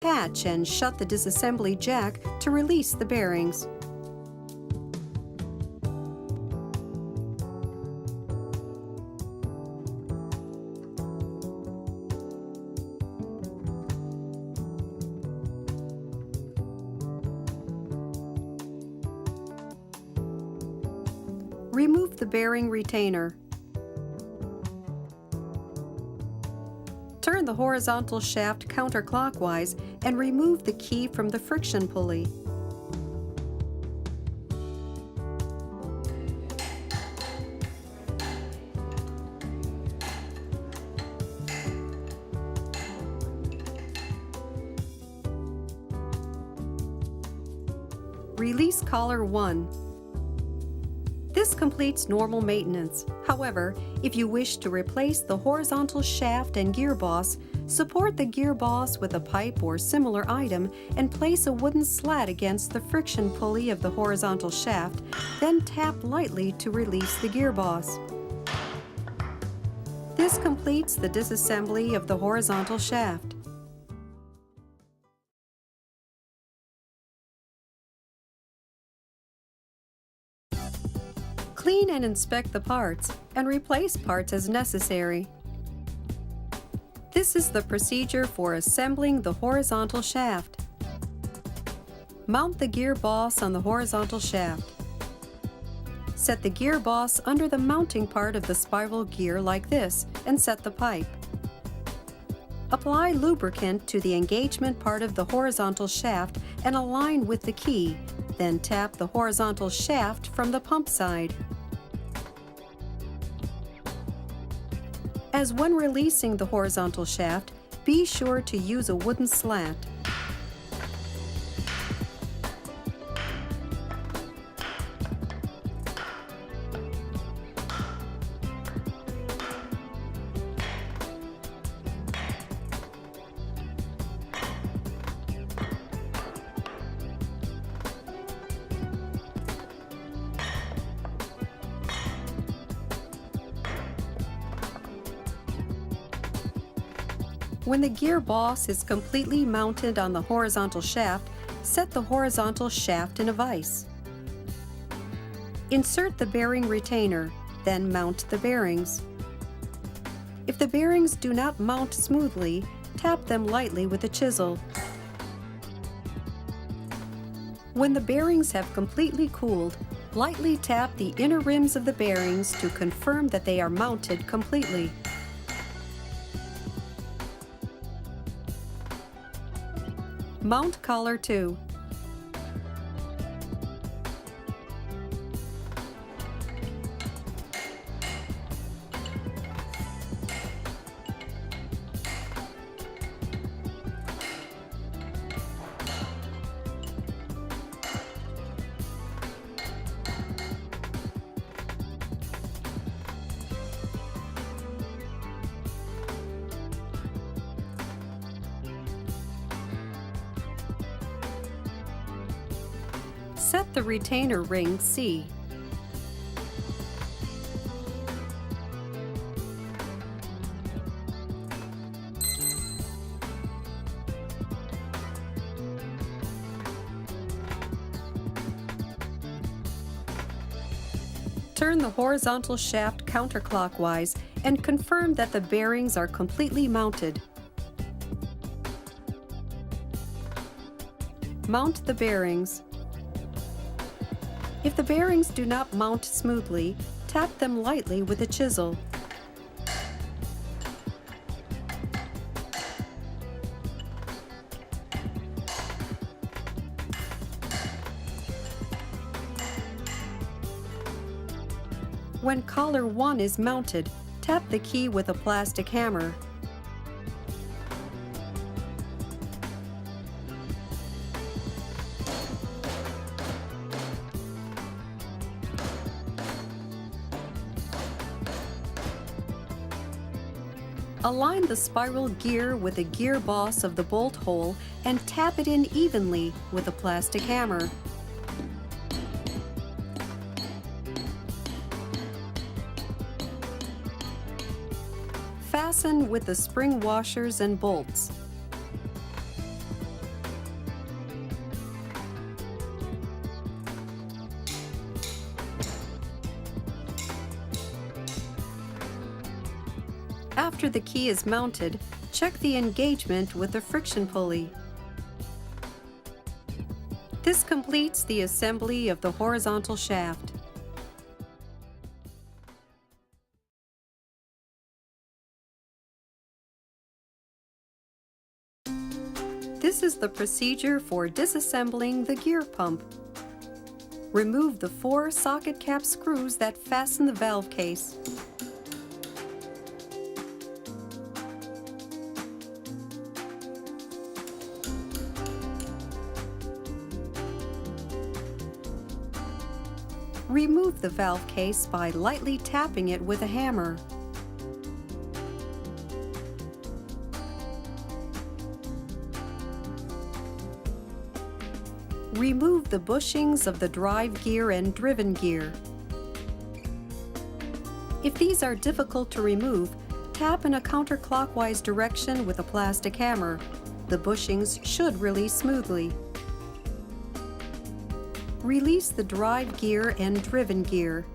Catch and shut the disassembly jack to release the bearings. Remove the bearing retainer. Turn the horizontal shaft counterclockwise and remove the key from the friction pulley. Release collar 1. This completes normal maintenance. However, if you wish to replace the horizontal shaft and gear boss, support the gear boss with a pipe or similar item and place a wooden slat against the friction pulley of the horizontal shaft, then tap lightly to release the gear boss. This completes the disassembly of the horizontal shaft. Clean and inspect the parts and replace parts as necessary. This is the procedure for assembling the horizontal shaft. Mount the gear boss on the horizontal shaft. Set the gear boss under the mounting part of the spiral gear like this and set the pipe. Apply lubricant to the engagement part of the horizontal shaft and align with the key, then tap the horizontal shaft from the pump side. As when releasing the horizontal shaft, be sure to use a wooden slat. When the gear boss is completely mounted on the horizontal shaft, set the horizontal shaft in a vise. Insert the bearing retainer, then mount the bearings. If the bearings do not mount smoothly, tap them lightly with a chisel. When the bearings have completely cooled, lightly tap the inner rims of the bearings to confirm that they are mounted completely. Mount collar 2. Set the retainer ring C. Turn the horizontal shaft counterclockwise and confirm that the bearings are completely mounted. Mount the bearings. If the bearings do not mount smoothly, tap them lightly with a chisel. When collar 1 is mounted, tap the key with a plastic hammer. Align the spiral gear with the gear boss of the bolt hole and tap it in evenly with a plastic hammer. Fasten with the spring washers and bolts. After the key is mounted, check the engagement with the friction pulley. This completes the assembly of the horizontal shaft. This is the procedure for disassembling the gear pump. Remove the 4 socket cap screws that fasten the valve case. Remove the valve case by lightly tapping it with a hammer. Remove the bushings of the drive gear and driven gear. If these are difficult to remove, tap in a counterclockwise direction with a plastic hammer. The bushings should release smoothly. Release the drive gear and driven gear.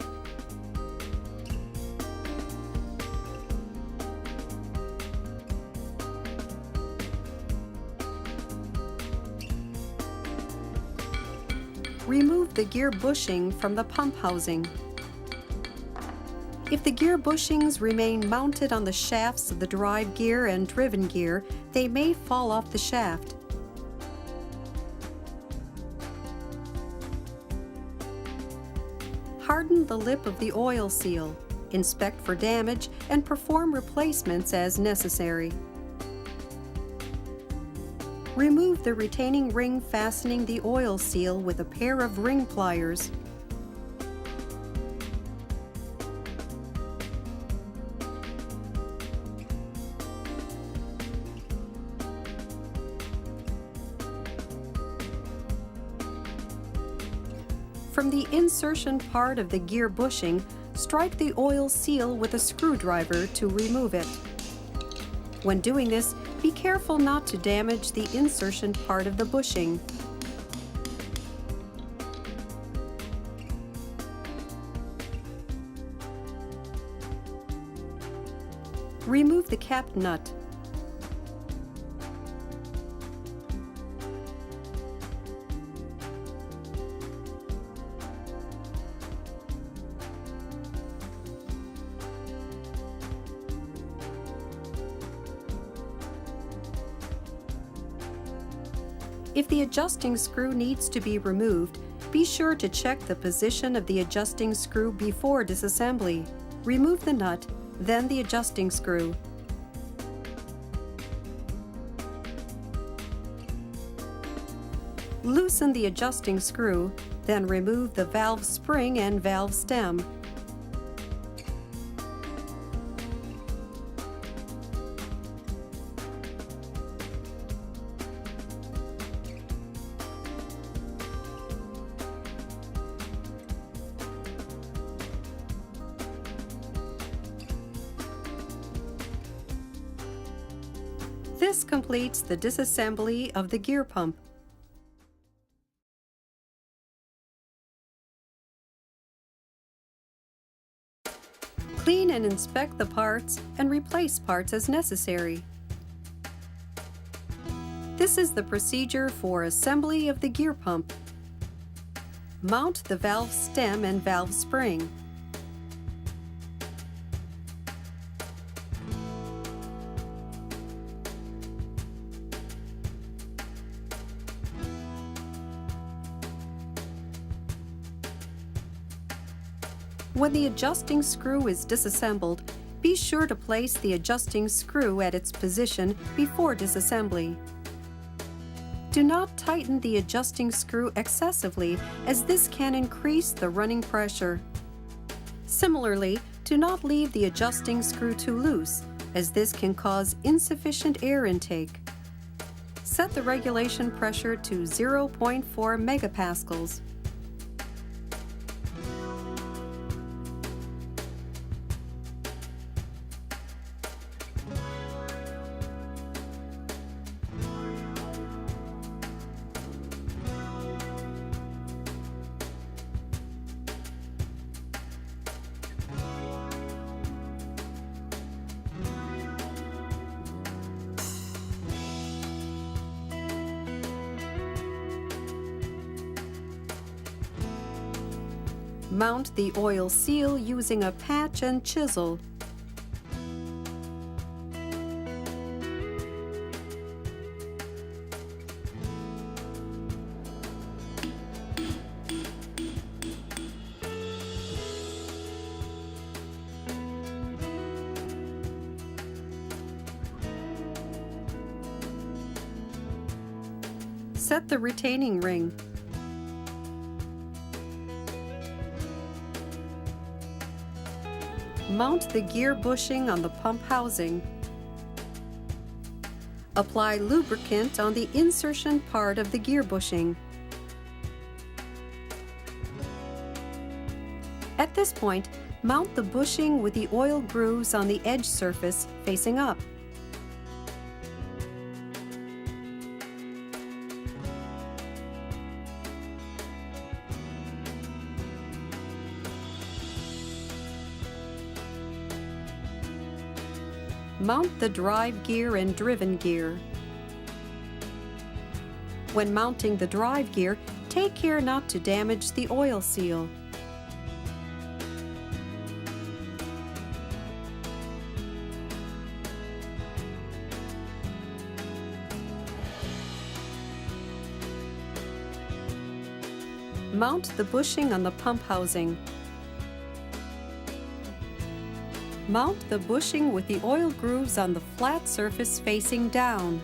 Remove the gear bushing from the pump housing. If the gear bushings remain mounted on the shafts of the drive gear and driven gear, they may fall off the shaft. Harden the lip of the oil seal, inspect for damage, and perform replacements as necessary. Remove the retaining ring fastening the oil seal with a pair of ring pliers. From the insertion part of the gear bushing, strike the oil seal with a screwdriver to remove it. When doing this, be careful not to damage the insertion part of the bushing. Remove the cap nut. If the adjusting screw needs to be removed, be sure to check the position of the adjusting screw before disassembly. Remove the nut, then the adjusting screw. Loosen the adjusting screw, then remove the valve spring and valve stem. This completes the disassembly of the gear pump. Clean and inspect the parts and replace parts as necessary. This is the procedure for assembly of the gear pump. Mount the valve stem and valve spring. When the adjusting screw is disassembled, be sure to place the adjusting screw at its position before disassembly. Do not tighten the adjusting screw excessively, as this can increase the running pressure. Similarly, do not leave the adjusting screw too loose, as this can cause insufficient air intake. Set the regulation pressure to 0.4 megapascals. Mount the oil seal using a patch and chisel. Set the retaining ring. Mount the gear bushing on the pump housing. Apply lubricant on the insertion part of the gear bushing. At this point, mount the bushing with the oil grooves on the edge surface facing up. Mount the drive gear and driven gear. When mounting the drive gear, take care not to damage the oil seal. Mount the bushing on the pump housing. Mount the bushing with the oil grooves on the flat surface facing down.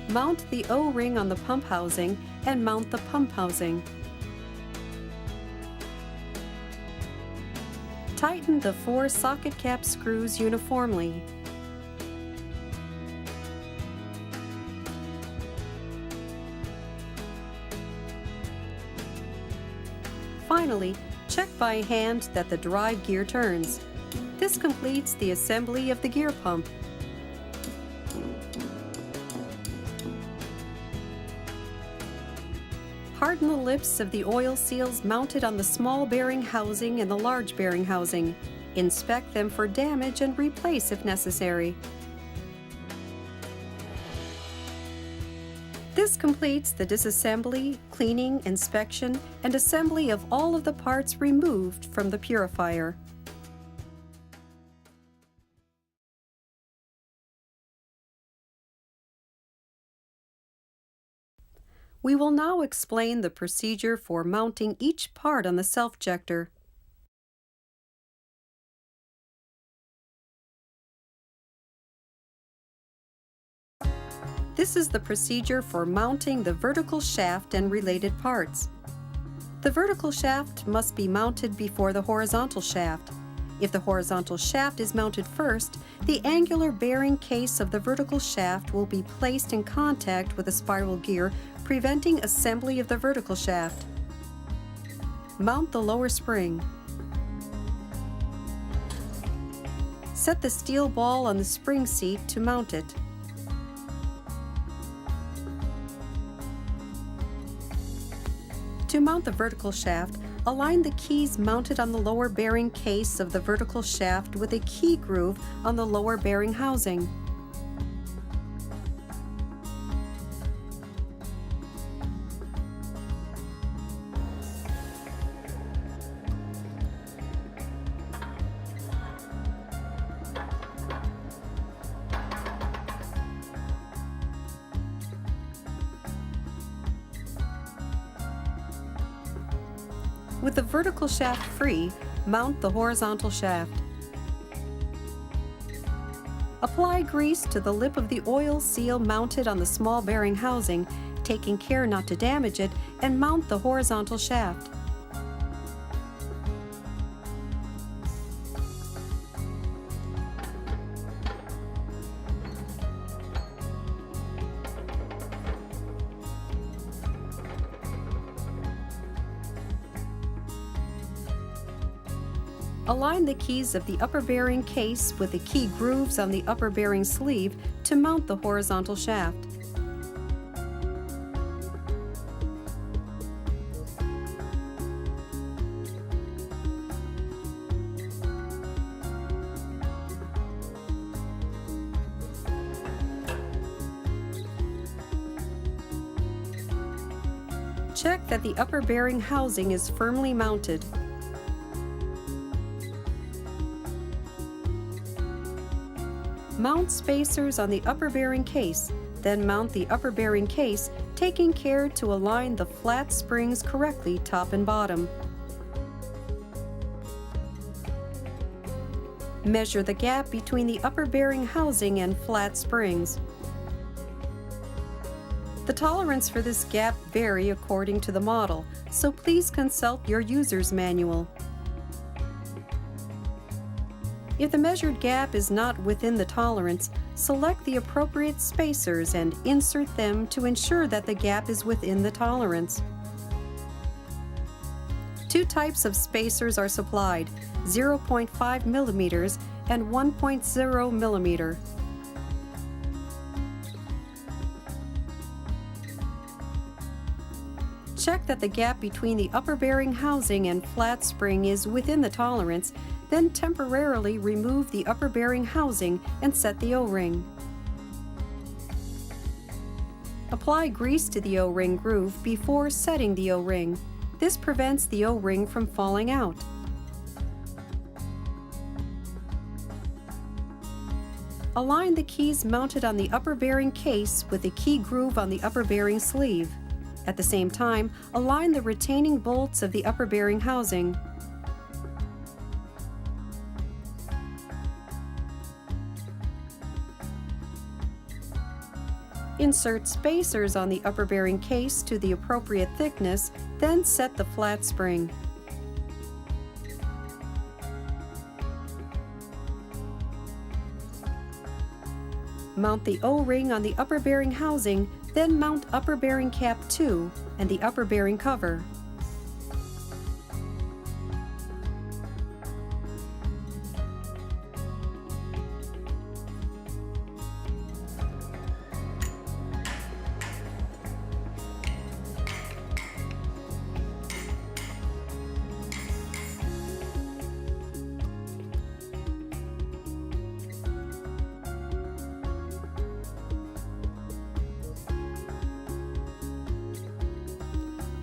Mount the O-ring on the pump housing and mount the pump housing. Tighten the 4 socket cap screws uniformly. Finally, check by hand that the drive gear turns. This completes the assembly of the gear pump. Harden the lips of the oil seals mounted on the small bearing housing and the large bearing housing. Inspect them for damage and replace if necessary. This completes the disassembly, cleaning, inspection, and assembly of all of the parts removed from the purifier. We will now explain the procedure for mounting each part on the self-jector. This is the procedure for mounting the vertical shaft and related parts. The vertical shaft must be mounted before the horizontal shaft. If the horizontal shaft is mounted first, the angular bearing case of the vertical shaft will be placed in contact with the spiral gear, preventing assembly of the vertical shaft. Mount the lower spring. Set the steel ball on the spring seat to mount it. To mount the vertical shaft, align the keys mounted on the lower bearing case of the vertical shaft with a key groove on the lower bearing housing. With the vertical shaft free, mount the horizontal shaft. Apply grease to the lip of the oil seal mounted on the small bearing housing, taking care not to damage it, and mount the horizontal shaft. Align the keys of the upper bearing case with the key grooves on the upper bearing sleeve to mount the horizontal shaft. Check that the upper bearing housing is firmly mounted. Mount spacers on the upper bearing case, then mount the upper bearing case, taking care to align the flat springs correctly top and bottom. Measure the gap between the upper bearing housing and flat springs. The tolerance for this gap vary according to the model, so please consult your user's manual. If the measured gap is not within the tolerance, select the appropriate spacers and insert them to ensure that the gap is within the tolerance. Two types of spacers are supplied, 0.5 millimeters and 1.0 millimeter. Check that the gap between the upper bearing housing and flat spring is within the tolerance, then temporarily remove the upper bearing housing and set the O-ring. Apply grease to the O-ring groove before setting the O-ring. This prevents the O-ring from falling out. Align the keys mounted on the upper bearing case with the key groove on the upper bearing sleeve. At the same time, align the retaining bolts of the upper bearing housing. Insert spacers on the upper bearing case to the appropriate thickness, then set the flat spring. Mount the O-ring on the upper bearing housing, then mount upper bearing cap 2 and the upper bearing cover.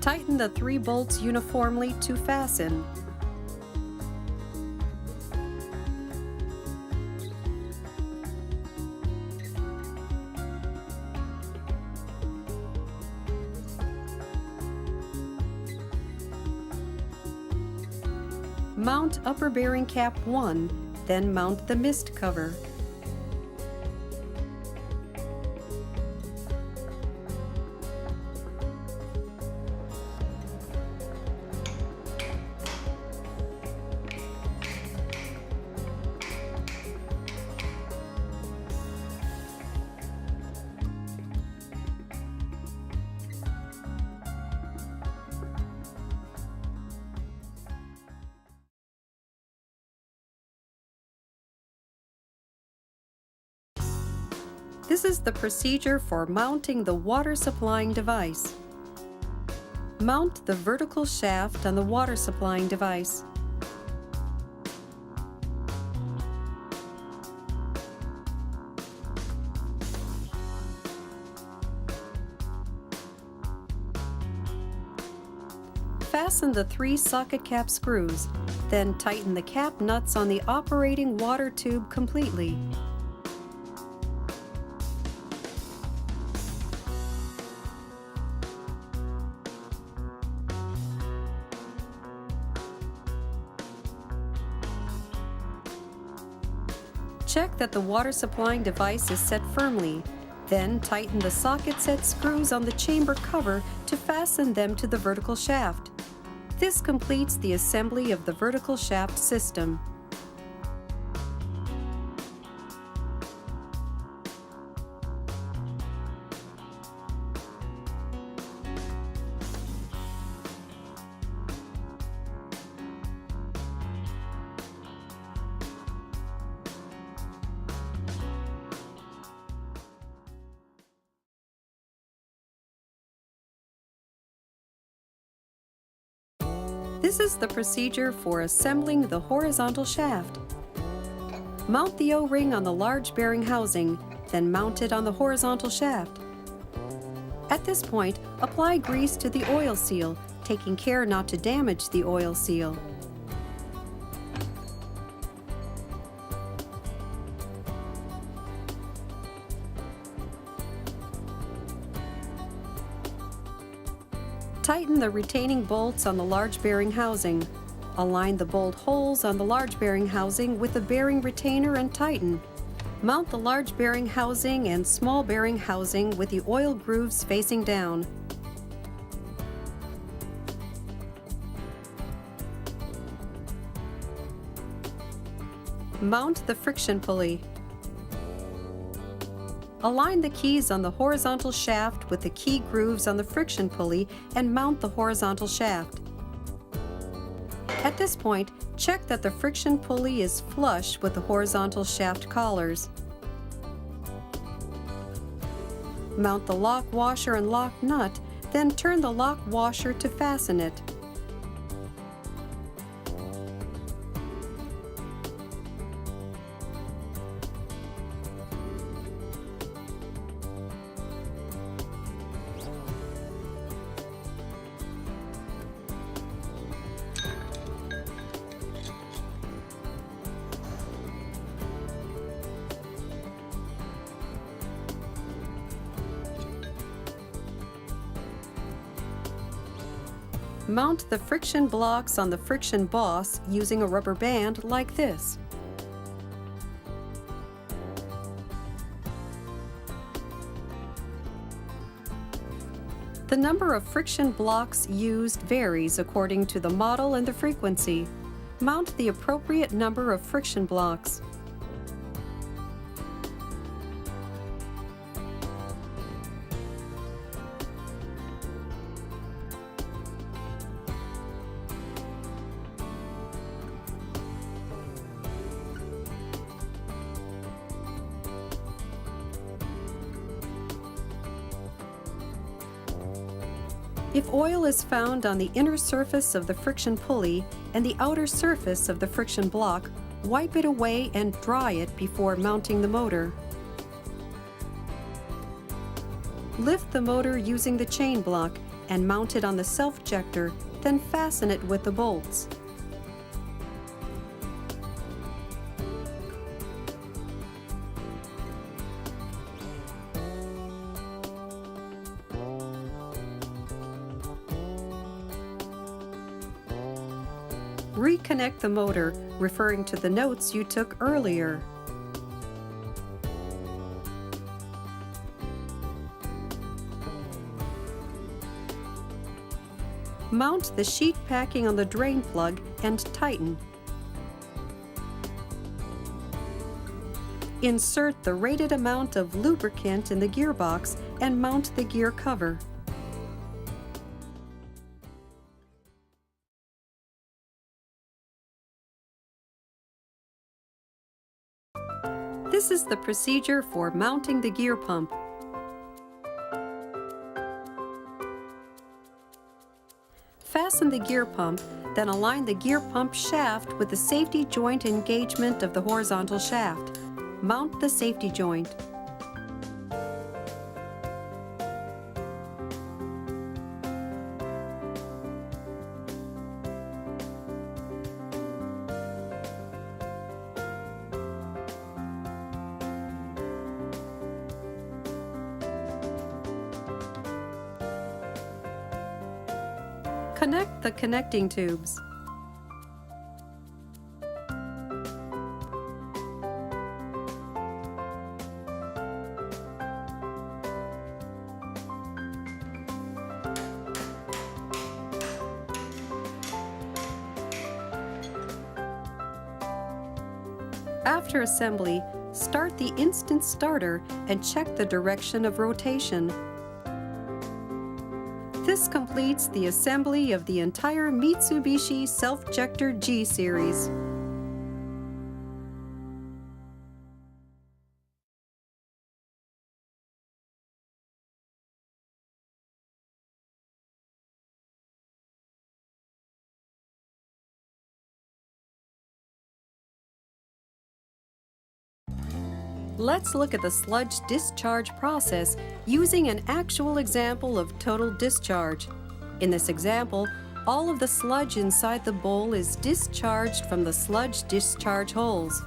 Tighten the 3 bolts uniformly to fasten. Mount upper bearing cap 1, then mount the mist cover. This is the procedure for mounting the water supplying device. Mount the vertical shaft on the water supplying device. Fasten the 3 socket cap screws, then tighten the cap nuts on the operating water tube completely. Check that the water supplying device is set firmly, then tighten the socket set screws on the chamber cover to fasten them to the vertical shaft. This completes the assembly of the vertical shaft system. This is the procedure for assembling the horizontal shaft. Mount the O-ring on the large bearing housing, then mount it on the horizontal shaft. At this point, apply grease to the oil seal, taking care not to damage the oil seal. Tighten the retaining bolts on the large bearing housing. Align the bolt holes on the large bearing housing with the bearing retainer and tighten. Mount the large bearing housing and small bearing housing with the oil grooves facing down. Mount the friction pulley. Align the keys on the horizontal shaft with the key grooves on the friction pulley and mount the horizontal shaft. At this point, check that the friction pulley is flush with the horizontal shaft collars. Mount the lock washer and lock nut, then turn the lock washer to fasten it. Mount the friction blocks on the friction boss using a rubber band like this. The number of friction blocks used varies according to the model and the frequency. Mount the appropriate number of friction blocks. If oil is found on the inner surface of the friction pulley and the outer surface of the friction block, wipe it away and dry it before mounting the motor. Lift the motor using the chain block and mount it on the self-jector, then fasten it with the bolts. Reconnect the motor, referring to the notes you took earlier. Mount the sheet packing on the drain plug and tighten. Insert the rated amount of lubricant in the gearbox and mount the gear cover. This is the procedure for mounting the gear pump. Fasten the gear pump, then align the gear pump shaft with the safety joint engagement of the horizontal shaft. Mount the safety joint. Connect the connecting tubes. After assembly, start the instant starter and check the direction of rotation. This completes the assembly of the entire Mitsubishi Self-Jector G Series. Let's look at the sludge discharge process using an actual example of total discharge. In this example, all of the sludge inside the bowl is discharged from the sludge discharge holes.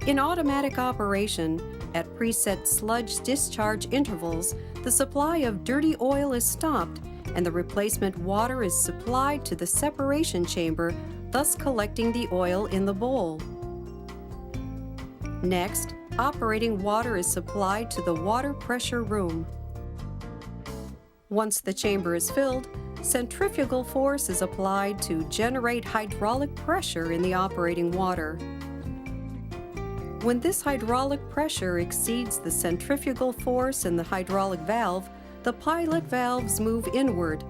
In automatic operation, at preset sludge discharge intervals, the supply of dirty oil is stopped and the replacement water is supplied to the separation chamber, thus collecting the oil in the bowl. Next, operating water is supplied to the water pressure room. Once the chamber is filled, centrifugal force is applied to generate hydraulic pressure in the operating water. When this hydraulic pressure exceeds the centrifugal force in the hydraulic valve, the pilot valves move inward.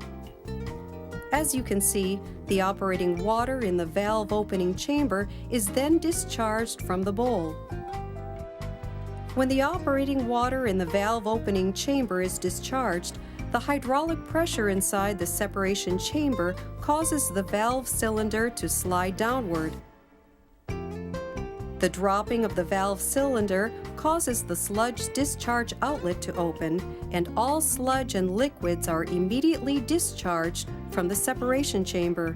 As you can see, the operating water in the valve opening chamber is then discharged from the bowl. When the operating water in the valve opening chamber is discharged, the hydraulic pressure inside the separation chamber causes the valve cylinder to slide downward. The dropping of the valve cylinder causes the sludge discharge outlet to open, and all sludge and liquids are immediately discharged from the separation chamber.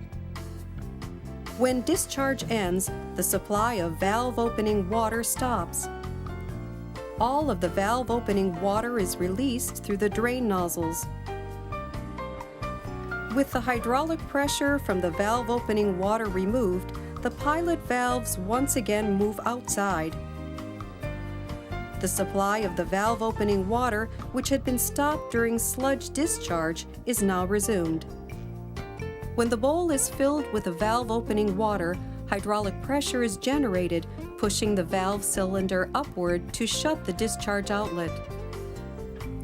When discharge ends, the supply of valve opening water stops. All of the valve opening water is released through the drain nozzles. With the hydraulic pressure from the valve opening water removed, the pilot valves once again move outside. The supply of the valve opening water, which had been stopped during sludge discharge, is now resumed. When the bowl is filled with the valve opening water, hydraulic pressure is generated, pushing the valve cylinder upward to shut the discharge outlet.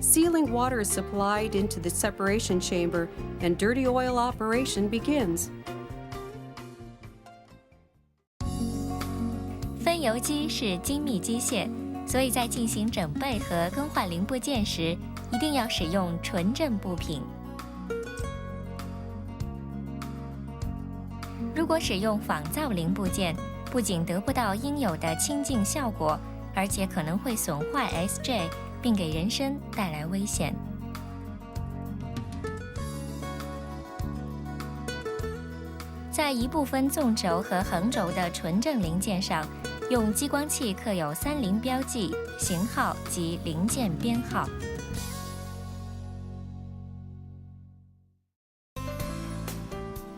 Sealing water is supplied into the separation chamber, and dirty oil operation begins. 分油机是精密机械，所以在进行整备和更换零部件时，一定要使用纯正部品。如果使用仿造零部件，不仅得不到应有的清净效果，而且可能会损坏 SJ， 并给人身带来危险。在一部分纵轴和横轴的纯正零件上，用激光器刻有30标记、型号及零件编号。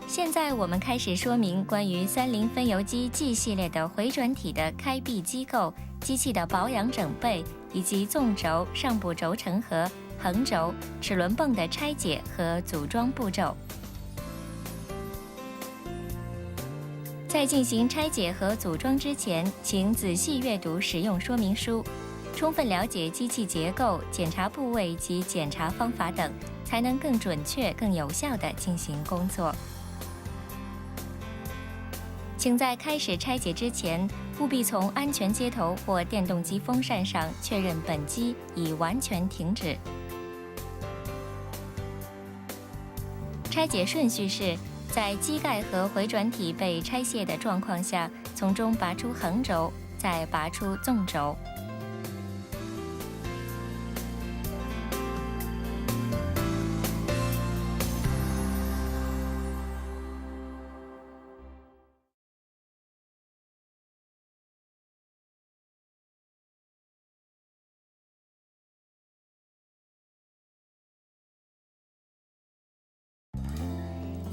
现在我们开始说明关于30分油机 G 系列的回转体的开闭机构、机器的保养整备，以及纵轴、上部轴承盒、横轴、齿轮泵的拆解和组装步骤。在进行拆解和组装之前，请仔细阅读使用说明书，充分了解机器结构、检查部位及检查方法等，才能更准确、更有效地进行工作。请在开始拆解之前，务必从安全接头或电动机风扇上确认本机已完全停止。拆解顺序是：在机盖和回转体被拆卸的状况下，从中拔出横轴，再拔出纵轴。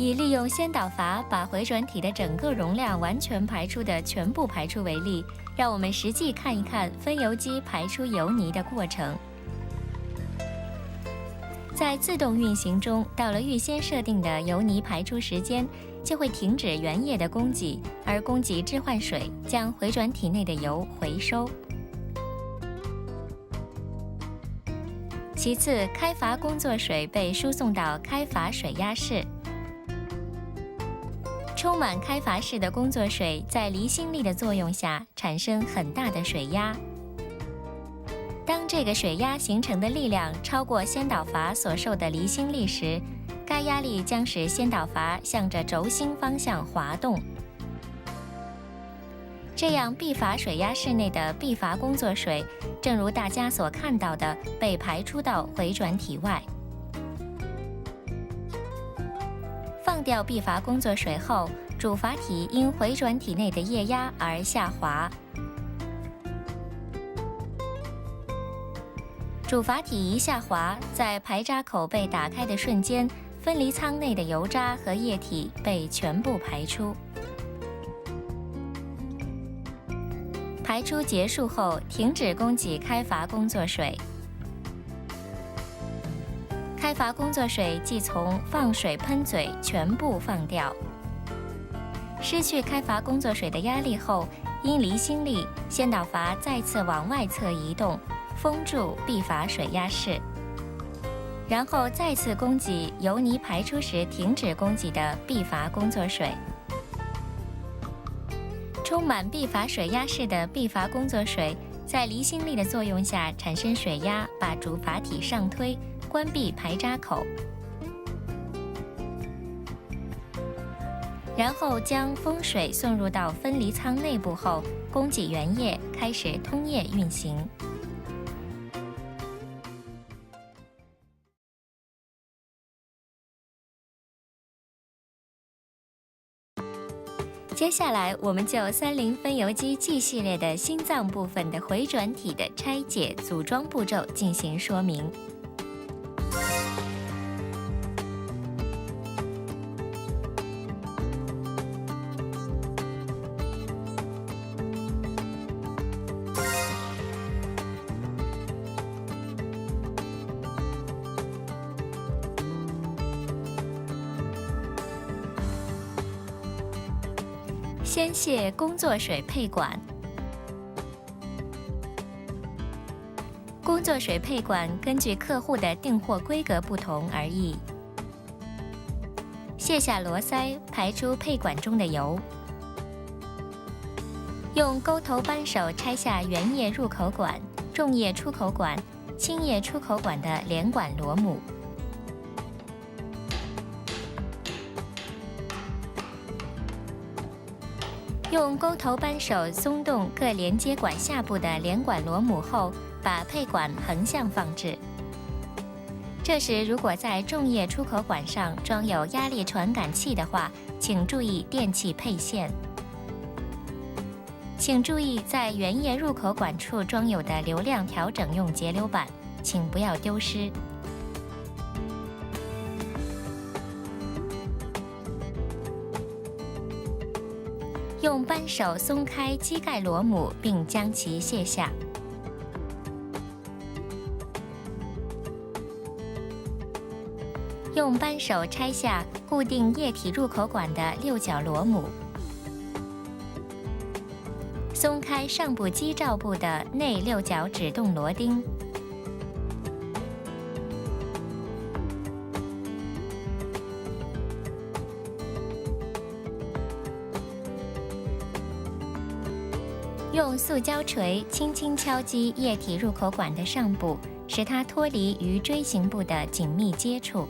以利用先导阀把回转体的整个容量完全排出的全部排出为例，让我们实际看一看分油机排出油泥的过程。在自动运行中，到了预先设定的油泥排出时间，就会停止原液的供给，而供给置换水，将回转体内的油回收。其次，开阀工作水被输送到开阀水压室。充满开阀室的工作水在离心力的作用下产生很大的水压。当这个水压形成的力量超过先导阀所受的离心力时，该压力将使先导阀向着轴心方向滑动。这样必阀水压室内的必阀工作水，正如大家所看到的，被排出到回转体外。放掉必阀工作水后，主阀体因回转体内的液压而下滑。主阀体一下滑，在排渣口被打开的瞬间，分离舱内的油渣和液体被全部排出。排出结束后，停止供给开阀工作水。开阀工作水即从放水喷嘴全部放掉。失去开阀工作水的压力后，因离心力，先导阀再次往外侧移动，封住必阀水压室，然后再次供给由泥排出时停止供给的必阀工作水。充满必阀水压室的必阀工作水，在离心力的作用下产生水压，把主阀体上推，关闭排渣口，然后将风水送入到分离舱内部后，供给原液，开始通液运行。接下来，我们就30分油机 G 系列的心脏部分的回转体的拆解、组装步骤进行说明。先卸工作水配管。工作水配管根据客户的订货规格不同而异。卸下螺塞，排出配管中的油。用钩头扳手拆下原液入口管、重液出口管、轻液出口管的连管螺母。用钩头扳手松动各连接管下部的连管螺母后，把配管横向放置。这时，如果在重液出口管上装有压力传感器的话，请注意电器配线。请注意在原液入口管处装有的流量调整用节流板，请不要丢失。用扳手松开机盖螺母，并将其卸下。用扳手拆下固定液体入口管的6角螺母，松开上部机罩部的内6角指动螺钉。用塑胶锤轻轻敲击液体入口管的上部，使它脱离与锥形部的紧密接触。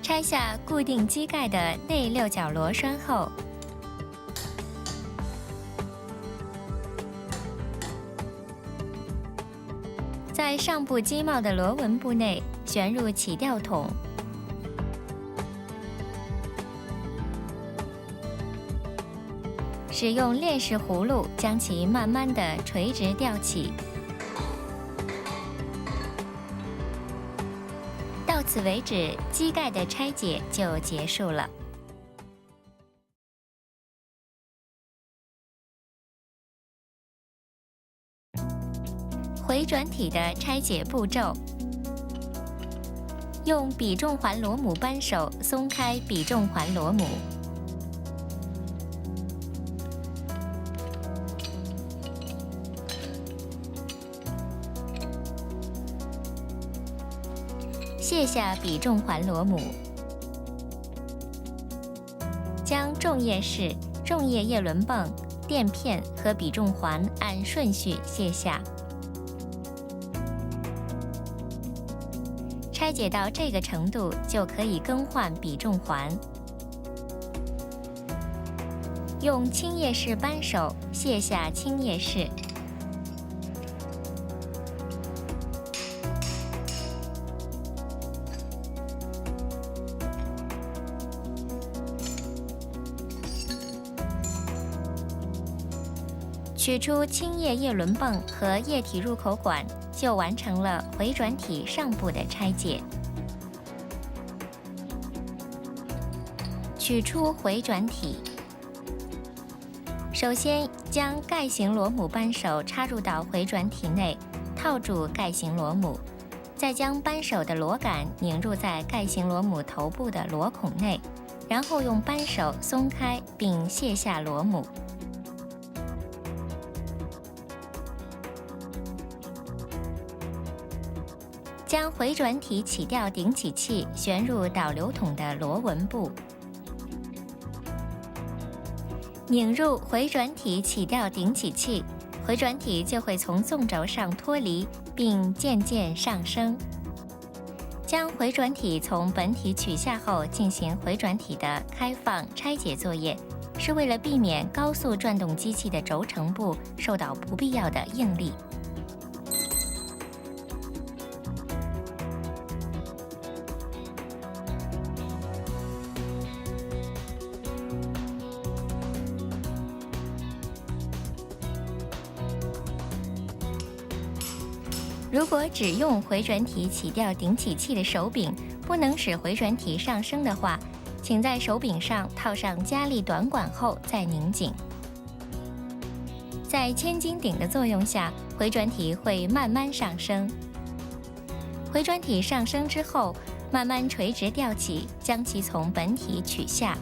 拆下固定机盖的内6角螺栓后，在上部机帽的螺纹部内旋入起吊筒，使用链式葫芦将其慢慢地垂直吊起。到此为止，机盖的拆解就结束了。回转体的拆解步骤：用比重环螺母扳手松开比重环螺母，卸下比重环螺母，将重叶式、重叶叶轮泵、垫片和比重环按顺序卸下。拆解到这个程度，就可以更换比重环。用轻叶式扳手卸下轻叶式。取出轻叶叶轮泵和液体入口管，就完成了回转体上部的拆解。取出回转体，首先将盖型螺母扳手插入到回转体内，套住盖型螺母，再将扳手的螺杆拧入在盖型螺母头部的螺孔内，然后用扳手松开并卸下螺母。将回转体起吊顶起器旋入导流筒的螺纹部，拧入回转体起吊顶起器，回转体就会从纵轴上脱离，并渐渐上升。将回转体从本体取下后，进行回转体的开放拆解作业，是为了避免高速转动机器的轴承部受到不必要的应力。如果只用回转体起吊顶起器的手柄，不能使回转体上升的话，请在手柄上套上加力短管后再拧紧。在千斤顶的作用下，回转体会慢慢上升。回转体上升之后，慢慢垂直吊起，将其从本体取下。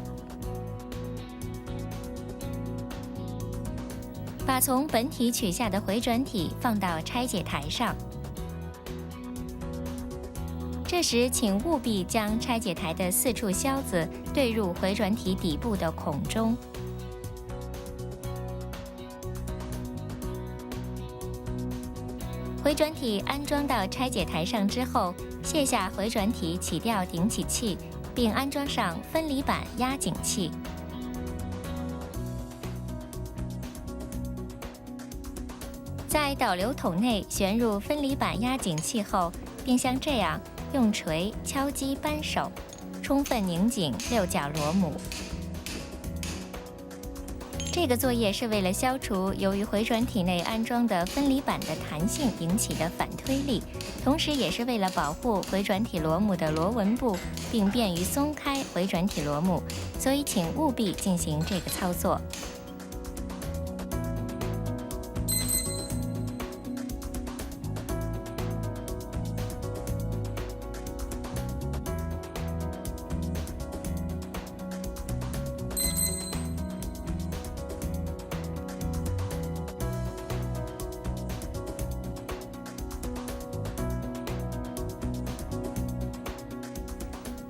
把从本体取下的回转体放到拆解台上。这时，请务必将拆解台的4处销子对入回转体底部的孔中。回转体安装到拆解台上之后，卸下回转体起吊顶起器，并安装上分离板压紧器。在导流筒内旋入分离板压紧器后，并像这样用锤敲击扳手，充分拧紧6角螺母。这个作业是为了消除由于回转体内安装的分离板的弹性引起的反推力，同时也是为了保护回转体螺母的螺纹部，并便于松开回转体螺母，所以请务必进行这个操作。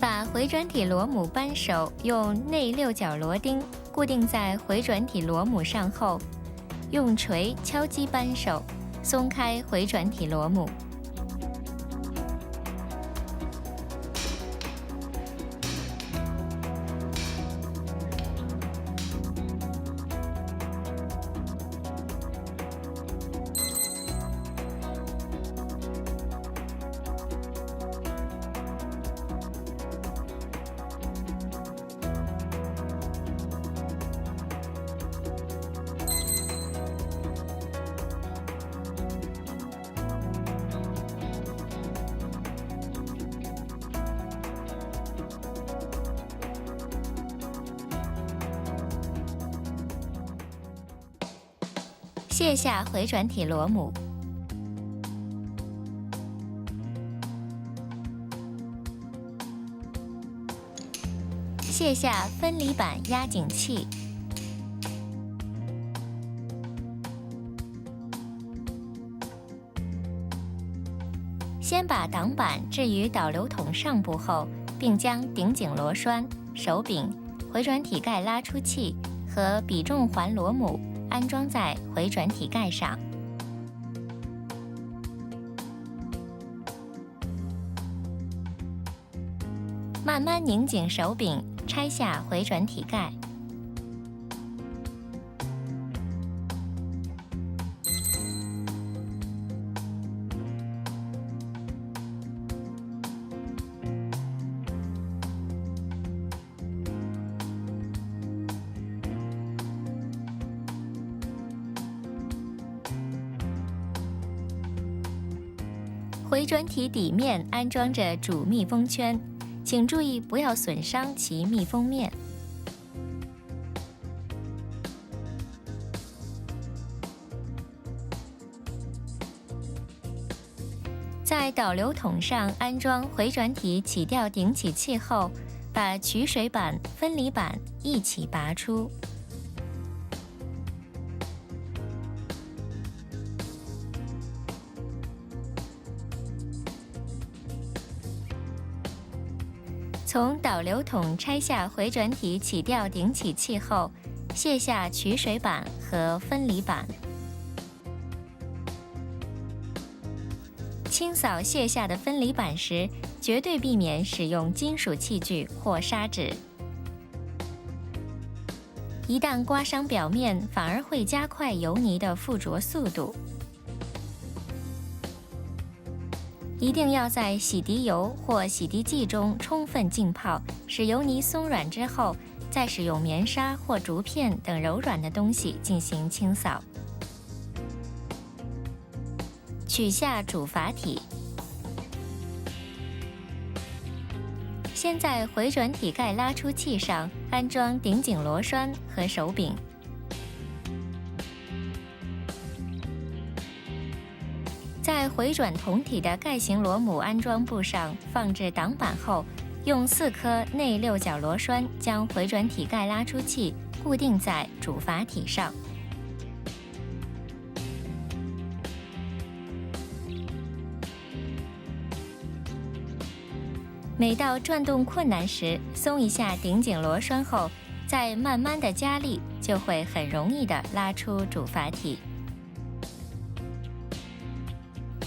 把回转体螺母扳手用内6角螺钉固定在回转体螺母上后，用锤敲击扳手，松开回转体螺母。卸下回转体螺母，卸下分离板压紧器，先把挡板置于导流筒上部后，并将顶颈螺栓、手柄、回转体盖拉出器和比重环螺母安装在回转体盖上。慢慢拧紧手柄，拆下回转体盖。回转体底面安装着主密封圈，请注意不要损伤其密封面。在导流筒上安装回转体起吊顶起器后，把取水板、分离板一起拔出。从导流筒拆下回转体起吊顶起器后，卸下取水板和分离板。清扫卸下的分离板时，绝对避免使用金属器具或砂纸。一旦刮伤表面，反而会加快油泥的附着速度。一定要在洗涤油或洗涤剂中充分浸泡，使油泥松软之后，再使用棉纱或竹片等柔软的东西进行清扫。取下主阀体，先在回转体盖拉出器上安装顶颈螺栓和手柄。在回转筒体的盖型螺母安装部上放置挡板后，用4颗内6角螺栓将回转体盖拉出器固定在主阀体上。每到转动困难时，松一下顶颈螺栓后，再慢慢的加力，就会很容易的拉出主阀体。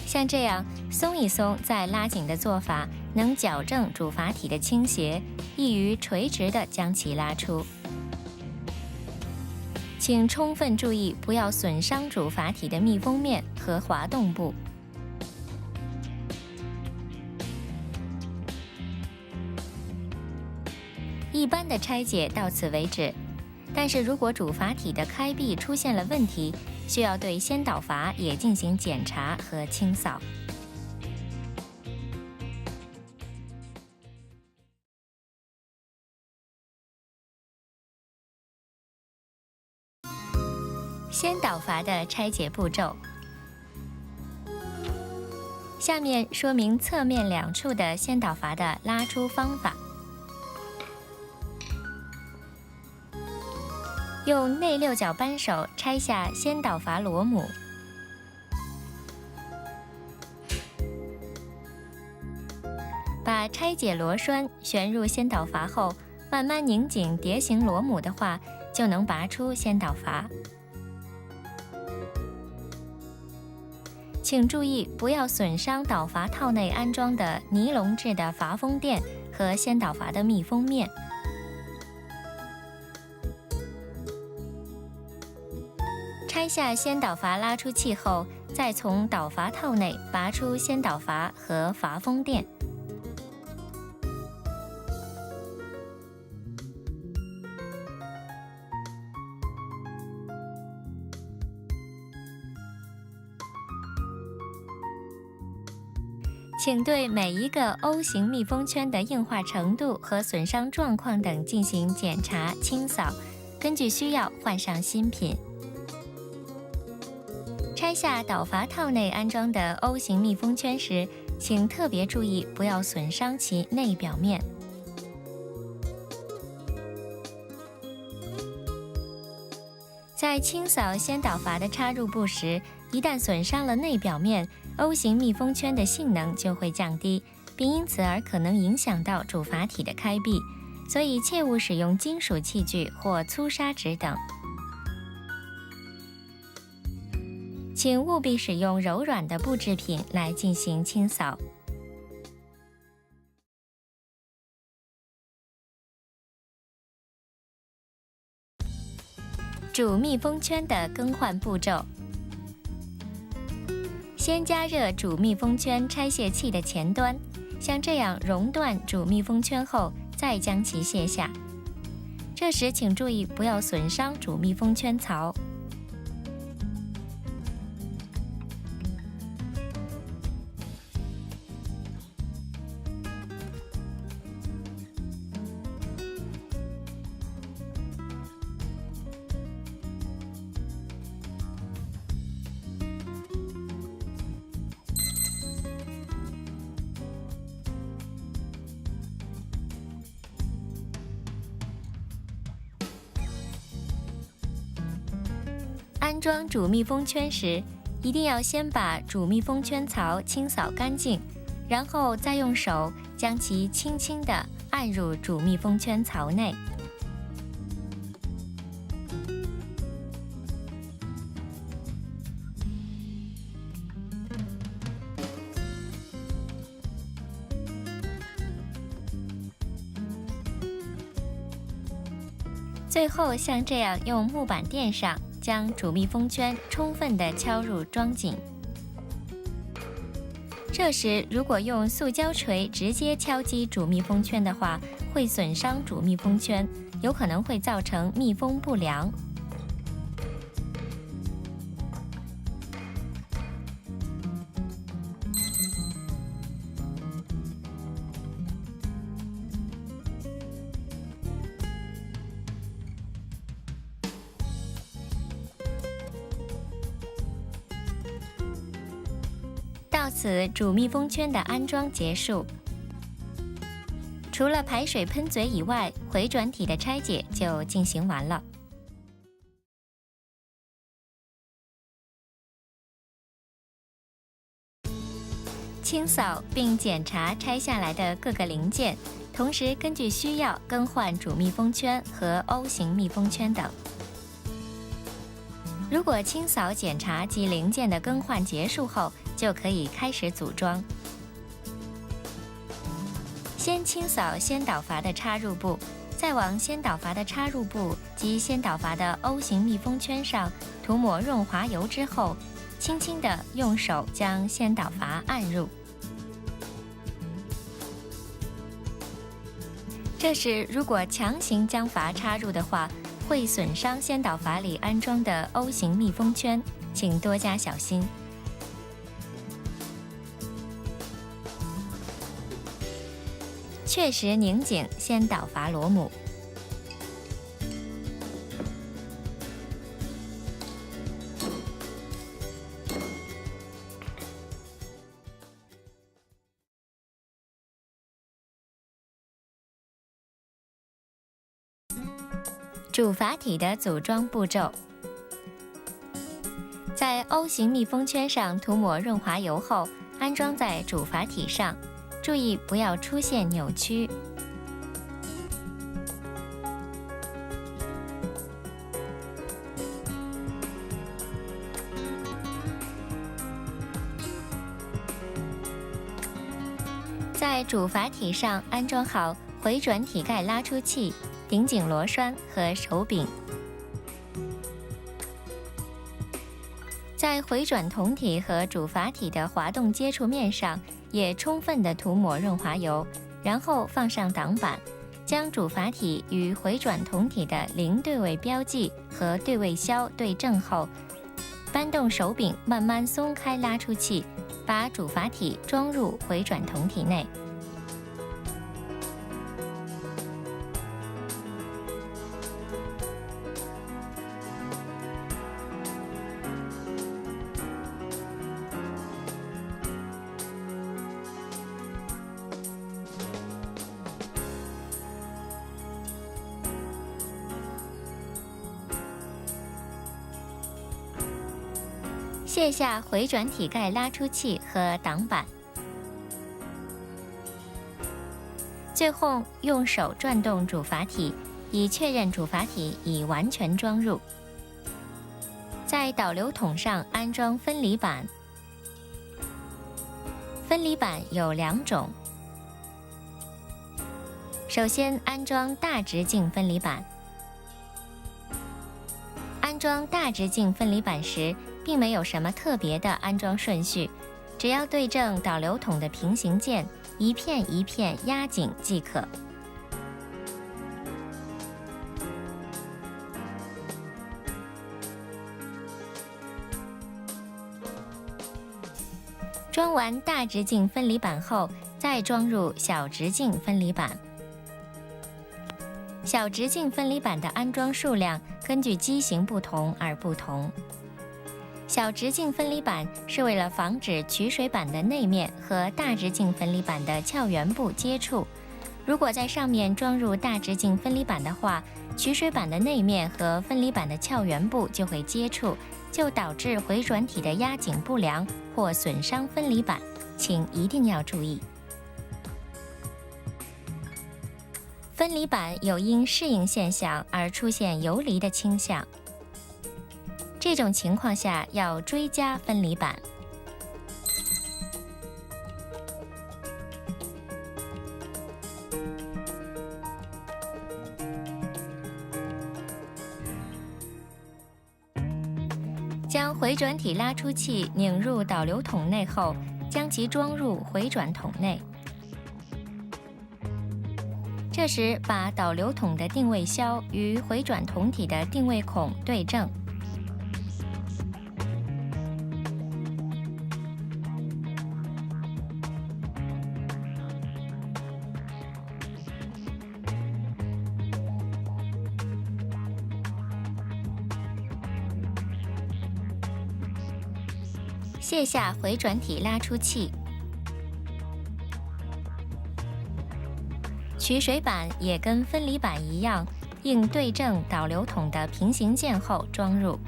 像这样松一松再拉紧的做法，能矫正主阀体的倾斜，易于垂直地将其拉出。请充分注意不要损伤主阀体的密封面和滑动部。一般的拆解到此为止，但是如果主阀体的开闭出现了问题，需要对先导阀也进行检查和清扫。先导阀的拆解步骤。下面说明侧面两处的先导阀的拉出方法。用内6角扳手拆下先导阀螺母，把拆解螺栓旋入先导阀后，慢慢拧紧碟形螺母的话，就能拔出先导阀。请注意不要损伤导阀套内安装的尼龙制的阀封垫和先导阀的密封面。拆下先导阀拉出器后，再从导阀套内拔出先导阀和阀封垫。请对每一个 O 型密封圈的硬化程度和损伤状况等进行检查清扫，根据需要换上新品。拆下导阀套内安装的 O 型密封圈时，请特别注意不要损伤其内表面。在清扫先导阀的插入部时，一旦损伤了内表面，O 型密封圈的性能就会降低，并因此而可能影响到主阀体的开闭，所以切勿使用金属器具或粗砂纸等。请务必使用柔软的布制品来进行清扫。主密封圈的更换步骤：先加热主密封圈拆卸器的前端，像这样熔断主密封圈后，再将其卸下。这时请注意不要损伤主密封圈槽。安装主密封圈时，一定要先把主密封圈槽清扫干净，然后再用手将其轻轻地按入主密封圈槽内。最后像这样用木板垫上，将主密封圈充分地敲入装紧。这时，如果用塑胶锤直接敲击主密封圈的话，会损伤主密封圈，有可能会造成密封不良。到此，主密封圈的安装结束。除了排水喷嘴以外，回转体的拆解就进行完了。清扫并检查拆下来的各个零件，同时根据需要更换主密封圈和 O 型密封圈等。如果清扫检查及零件的更换结束后，就可以开始组装。先清扫先导阀的插入部，再往先导阀的插入部及先导阀的 O 型密封圈上涂抹润滑油之后，轻轻地用手将先导阀按入。这时，如果强行将阀插入的话，会损伤先导阀里安装的 O 型密封圈，请多加小心。确实拧紧先导阀螺母。主阀体的组装步骤：在 O 型密封圈上涂抹润滑油后，安装在主阀体上，注意不要出现扭曲。在主阀体上安装好回转体盖拉出器、顶颈螺栓和手柄。在回转筒体和主阀体的滑动接触面上也充分地涂抹润滑油，然后放上挡板，将主阀体与回转筒体的零对位标记和对位销对正后，搬动手柄慢慢松开拉出器，把主阀体装入回转筒体内。卸下回转体盖拉出器和挡板，最后用手转动主阀体，以确认主阀体已完全装入。在导流筒上安装分离板。分离板有2种。首先安装大直径分离板。安装大直径分离板时，并没有什么特别的安装顺序，只要对正导流筒的平行键，一片一片压紧即可。装完大直径分离板后，再装入小直径分离板。小直径分离板的安装数量根据机型不同而不同。小直径分离板是为了防止取水板的内面和大直径分离板的鞘缘部接触。如果在上面装入大直径分离板的话，取水板的内面和分离板的鞘缘部就会接触，就导致回转体的压紧不良或损伤分离板，请一定要注意。分离板有因适应现象而出现游离的倾向，这种情况下要追加分离板。将回转体拉出器拧入导流筒内后，将其装入回转筒内。这时，把导流筒的定位销与回转筒体的定位孔对正。卸下回转体拉出器。取水板也跟分离板一样，应对正导流筒的平行键后装入。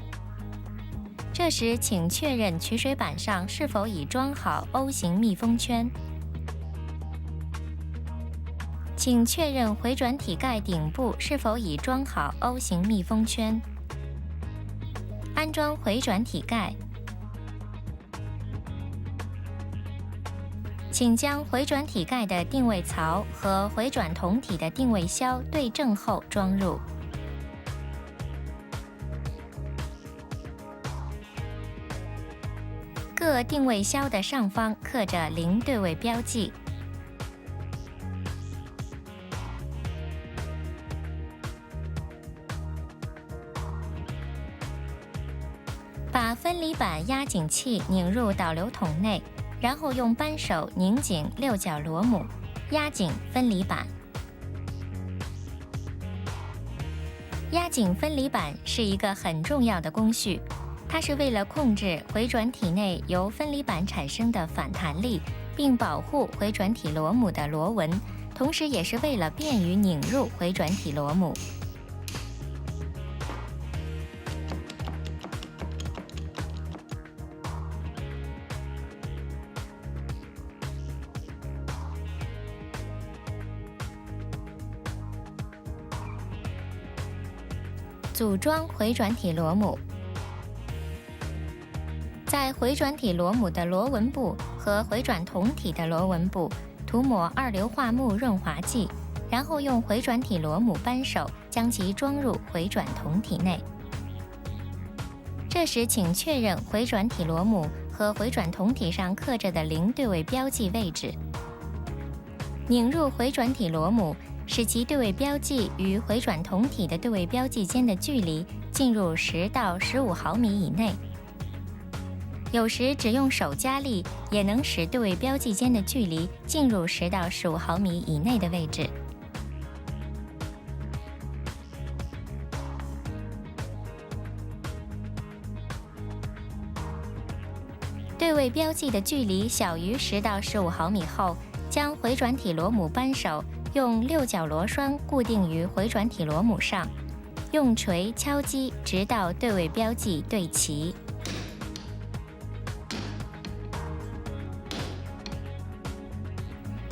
这时请确认取水板上是否已装好 O 型密封圈。请确认回转体盖顶部是否已装好 O 型密封圈。安装回转体盖。请将回转体盖的定位槽和回转筒体的定位销对正后装入。各定位销的上方刻着0对位标记。把分离板压紧器拧入导流筒内，然后用扳手拧紧6角螺母，压紧分离板。压紧分离板是一个很重要的工序，它是为了控制回转体内由分离板产生的反弹力，并保护回转体螺母的螺纹，同时也是为了便于拧入回转体螺母。组装回转体螺母。在回转体螺母的螺纹部和回转筒体的螺纹部涂抹二硫化钼润滑剂，然后用回转体螺母扳手将其装入回转筒体内。这时请确认回转体螺母和回转筒体上刻着的0对位标记位置。拧入回转体螺母，使其对位标记与回转筒体的对位标记间的距离进入10到15毫米以内。有时只用手加力也能使对位标记间的距离进入10到15毫米以内的位置。对位标记的距离小于10到15毫米后，将回转体螺母扳手用6角螺栓固定于回转体螺母上，用锤敲击直到对位标记对齐。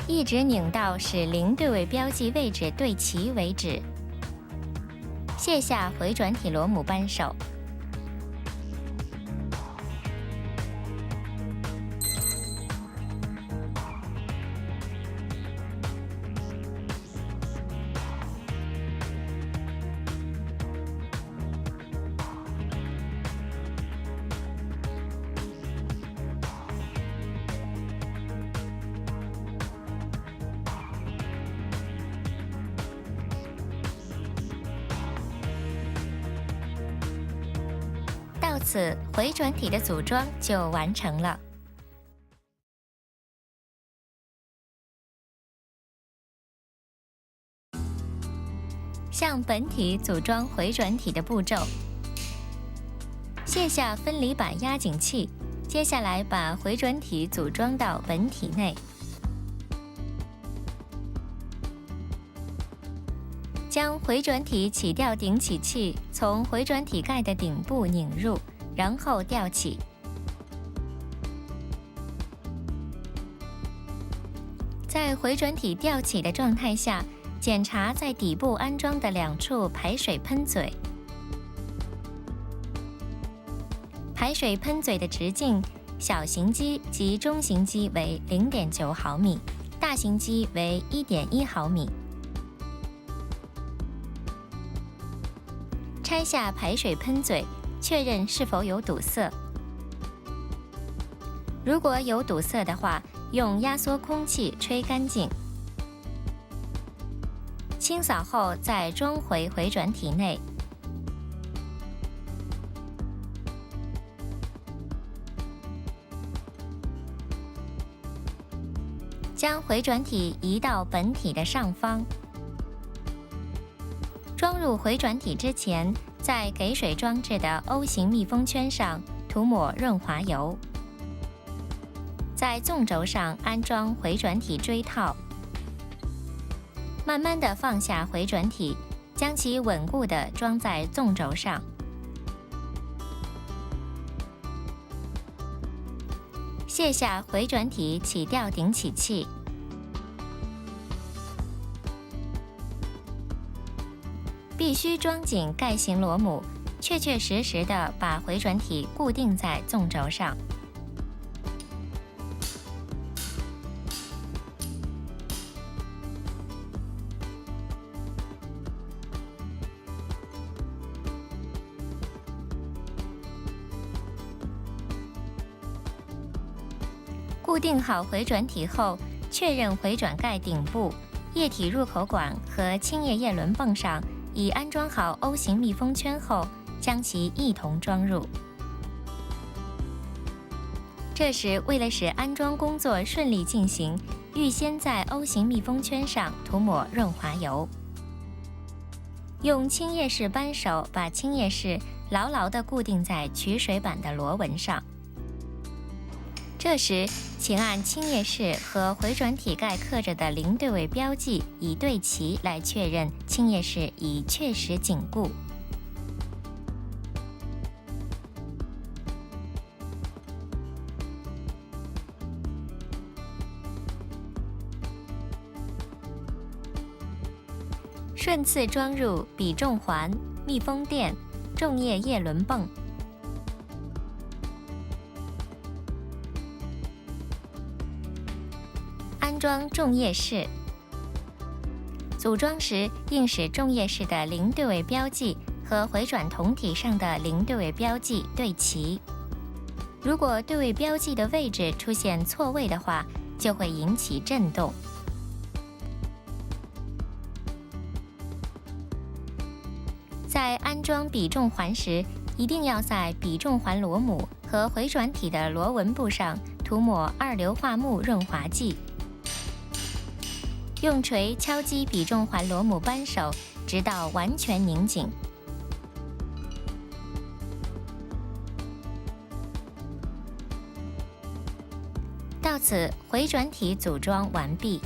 一直拧到使零对位标记位置对齐为止。卸下回转体螺母扳手。到此，回转体的组装就完成了。向本体组装回转体的步骤：卸下分离板压紧器，接下来把回转体组装到本体内。将回转体起吊顶起器从回转体盖的顶部拧入，然后吊起。在回转体吊起的状态下，检查在底部安装的2处排水喷嘴。排水喷嘴的直径，小型机及中型机为 0.9 毫米，大型机为 1.1 毫米。拆下排水喷嘴，确认是否有堵塞。如果有堵塞的话，用压缩空气吹干净。清扫后再装回回转体内。将回转体移到本体的上方。装入回转体之前，在给水装置的 O 型密封圈上涂抹润滑油。在纵轴上安装回转体锥套。慢慢地放下回转体，将其稳固地装在纵轴上。卸下回转体起吊顶起器。必须装紧盖型螺母，确确实实地把回转体固定在纵轴上。固定好回转体后，确认回转盖顶部、液体入口管和清液叶轮泵上已安装好 O 型密封圈后，将其一同装入。这时，为了使安装工作顺利进行，预先在 O 型密封圈上涂抹润滑油。用清液式扳手把清液式牢牢地固定在取水板的螺纹上。这时，请按清液式和回转体盖刻着的0对位标记已对齐来确认清液式已确实紧固。顺次装入比重环、密封垫、重液叶轮泵。安装重液式。组装时应使重液式的0对位标记和回转筒体上的0对位标记对齐。如果对位标记的位置出现错位的话，就会引起震动。在安装比重环时，一定要在比重环螺母和回转体的螺纹部上涂抹二硫化钼润滑剂。用锤敲击比重环螺母扳手，直到完全拧紧。到此，回转体组装完毕。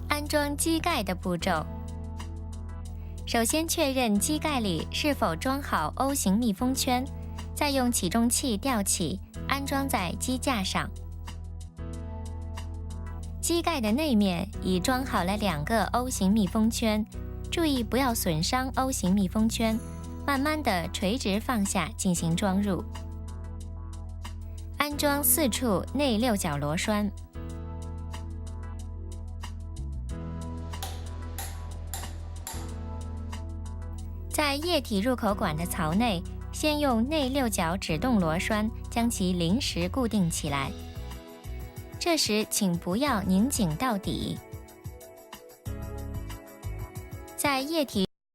安装机盖的步骤。首先确认机盖里是否装好 O 型密封圈，再用起重器吊起，安装在机架上。机盖的内面已装好了2个 O 型密封圈，注意不要损伤 O 型密封圈，慢慢地垂直放下进行装入。安装4处内6角螺栓。在液体入口管的槽内，先用内6角指动螺栓将其临时固定起来。这时请不要拧紧到底。在液体